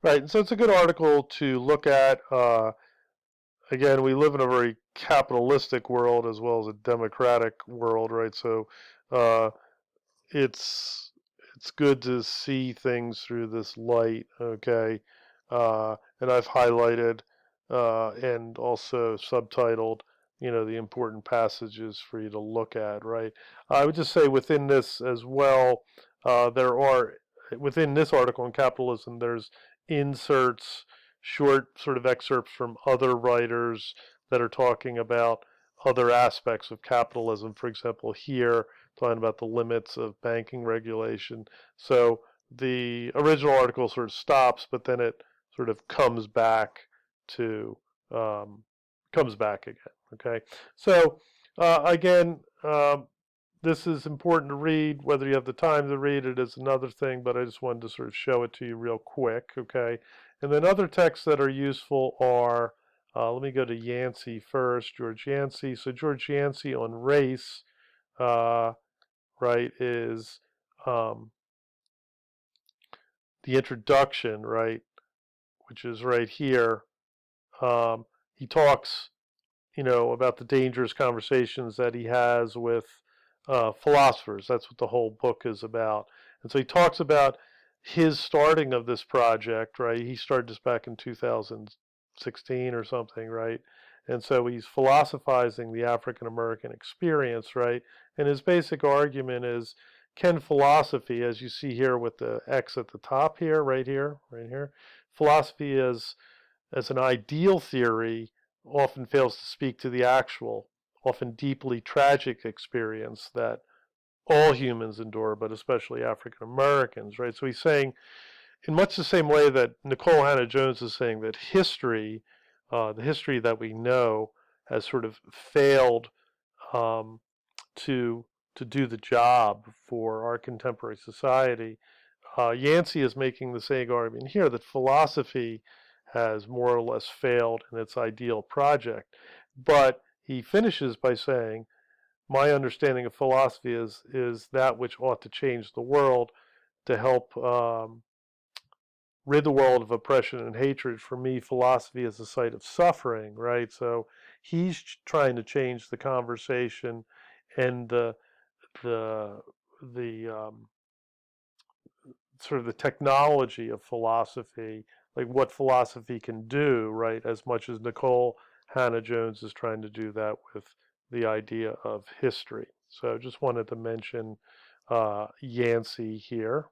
Right. So it's a good article to look at. Again, we live in a very capitalistic world as well as a democratic world, right? So uh, it's it's good to see things through this light. Okay, and I've highlighted and also subtitled, the important passages for you to look at. Right. I would just say within this as well, there are within this article on capitalism, there's inserts, short sort of excerpts from other writers that are talking about other aspects of capitalism. For example, here talking about the limits of banking regulation. So the original article sort of stops, but then it sort of to um, comes back again. Okay, so again, this is important to read. Whether you have the time to read it is another thing, but I just wanted to sort of show it to you real quick. Okay, and then other texts that are useful are. Let me go to Yancey first, George Yancey. So George Yancey on race, uh, right, is um, the introduction, right, which is right here. He talks, about the dangerous conversations that he has with philosophers. That's what the whole book is about. And so he talks about his starting of this project, right? He started this back in 2016 or something, right? And so he's philosophizing the African American experience, right? And his basic argument is, can philosophy, as you see here with the X at the top here, right here, philosophy as an ideal theory often fails to speak to the actual, often deeply tragic experience that all humans endure, but especially African Americans, right? So he's saying, in much the same way that Nicole Hannah Jones is saying that history, the history that we know, has sort of failed um, to to do the job for our contemporary society. Yancey is making the same argument here that philosophy has more or less failed in its ideal project. But he finishes by saying, my understanding of philosophy is that which ought to change the world to help rid the world of oppression and hatred. For me, philosophy is a site of suffering, right? So he's trying to change the conversation and the the sort of the technology of philosophy, like what philosophy can do, right? As much as Nicole Hannah Jones is trying to do that with the idea of history. So just wanted to mention Yancey here.